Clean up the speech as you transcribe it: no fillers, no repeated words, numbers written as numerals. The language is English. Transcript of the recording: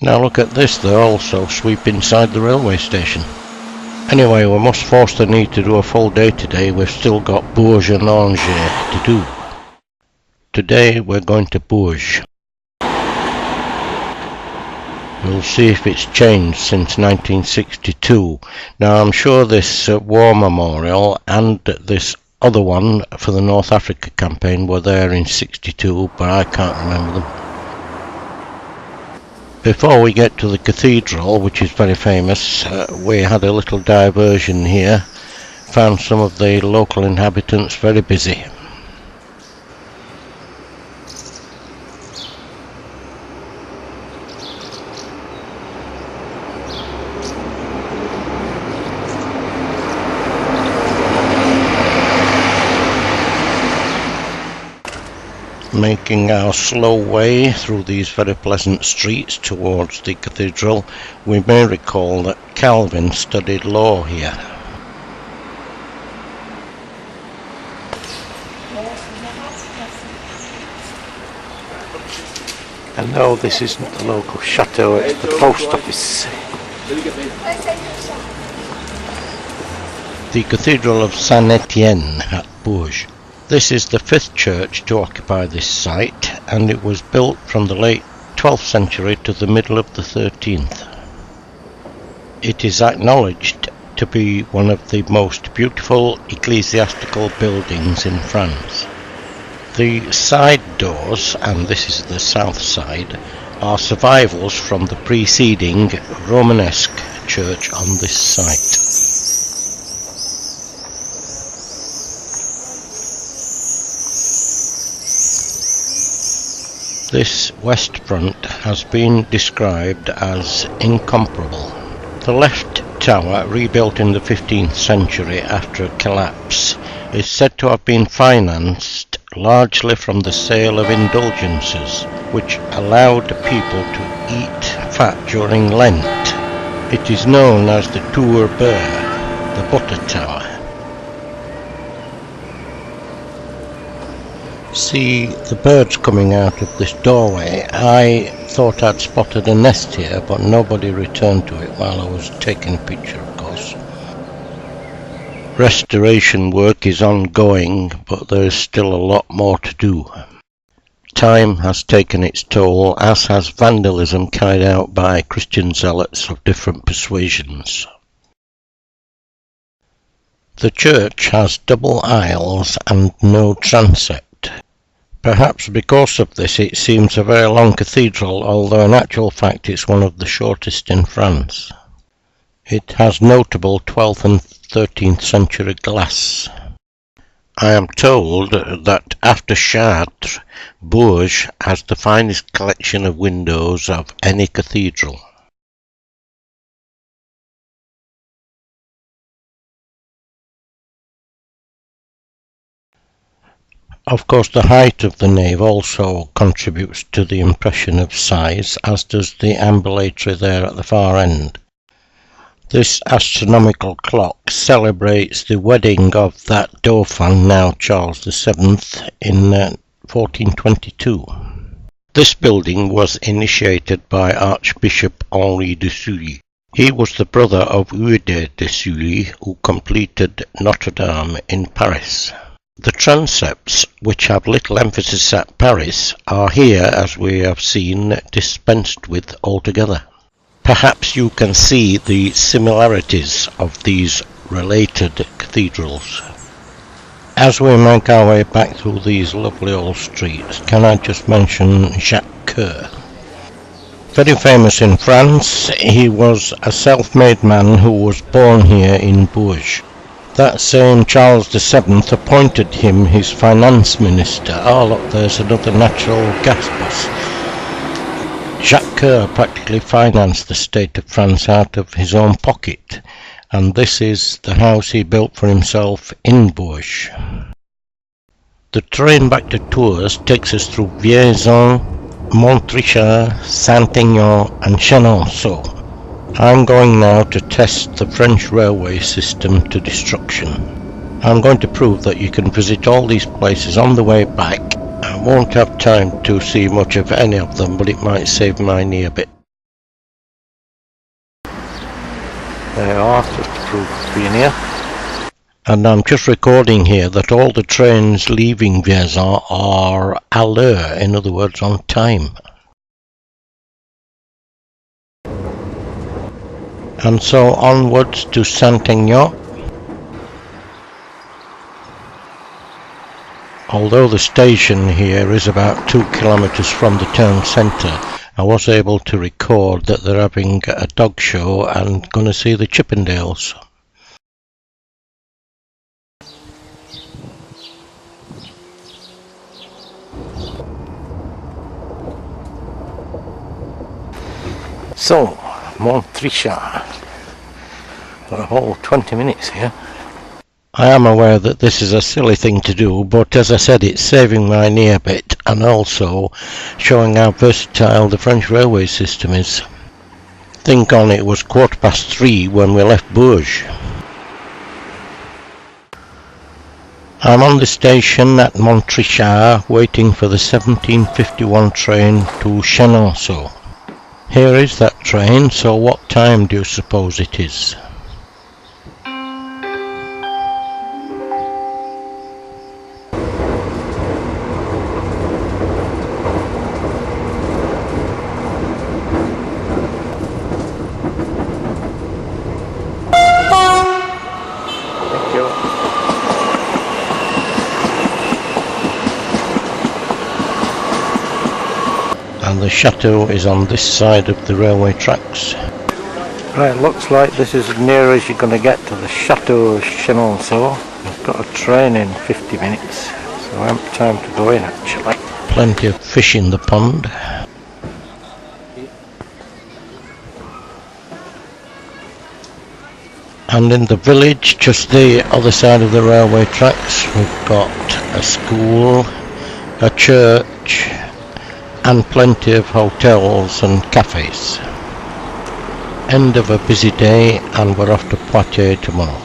Now look at this, they're also sweep inside the railway station. Anyway, we must force the need to do a full day today. We've still got Bourges and Angers to do. Today we're going to Bourges. We'll see if it's changed since 1962. Now I'm sure this war memorial and this other one for the North Africa campaign were there in 62, but I can't remember them. Before we get to the cathedral, which is very famous, we had a little diversion here. Found some of the local inhabitants very busy. Making our slow way through these very pleasant streets towards the cathedral, we may recall that Calvin studied law here. And no, this isn't the local chateau, it's the post office. The Cathedral of Saint-Étienne at Bourges. This is the 5th church to occupy this site, and it was built from the late 12th century to the middle of the 13th. It is acknowledged to be one of the most beautiful ecclesiastical buildings in France. The side doors, and this is the south side, are survivals from the preceding Romanesque church on this site. This west front has been described as incomparable. The left tower, rebuilt in the 15th century after a collapse, is said to have been financed largely from the sale of indulgences, which allowed people to eat fat during Lent. It is known as the Tour Beurre, the butter tower. See the birds coming out of this doorway. I thought I'd spotted a nest here, but nobody returned to it while I was taking a picture, of course. Restoration work is ongoing, but there is still a lot more to do. Time has taken its toll, as has vandalism carried out by Christian zealots of different persuasions. The church has double aisles and no transept. Perhaps because of this it seems a very long cathedral, although in actual fact it's one of the shortest in France. It has notable 12th and 13th century glass. I am told that after Chartres, Bourges has the finest collection of windows of any cathedral. Of course, the height of the nave also contributes to the impression of size, as does the ambulatory there at the far end. This astronomical clock celebrates the wedding of that Dauphin, now Charles VII, in 1422. This building was initiated by Archbishop Henri de Sully. He was the brother of Eudes de Sully, who completed Notre Dame in Paris. The transepts, which have little emphasis at Paris, are here, as we have seen, dispensed with altogether. Perhaps you can see the similarities of these related cathedrals. As we make our way back through these lovely old streets, can I just mention Jacques Coeur? Very famous in France, he was a self-made man who was born here in Bourges. That same Charles VII appointed him his finance minister. Oh look, there's another natural gas bus. Jacques Coeur practically financed the state of France out of his own pocket, and this is the house he built for himself in Bourges. The train back to Tours takes us through Vierzon, Montrichard, Saint-Aignan and Chenonceau. I'm going now to test the French railway system to destruction. I'm going to prove that you can visit all these places on the way back. I won't have time to see much of any of them, but it might save my knee a bit. There you are, just proof of being here. And I'm just recording here that all the trains leaving Vierzon are à l'heure, in other words on time. And so onwards to Saint-Aignan. Although the station here is about 2 kilometres from the town centre, I was able to record that they're having a dog show and going to see the Chippendales. So, Montrichard, for a whole 20 minutes here. I am aware that this is a silly thing to do, but as I said, it's saving my knee a bit and also showing how versatile the French railway system is. Think on it was 3:15 when we left Bourges. I'm on the station at Montrichard waiting for the 1751 train to Chenonceau. Here is that train, so what time do you suppose it is? Thank you. And the chateau is on this side of the railway tracks. Right, looks like this is as near as you're going to get to the Chateau Chenonceau. I've got a train in 50 minutes, so I haven't time to go in actually. Plenty of fish in the pond. And in the village, just the other side of the railway tracks, we've got a school, a church, and plenty of hotels and cafes. End of a busy day, and we're off to Poitiers tomorrow.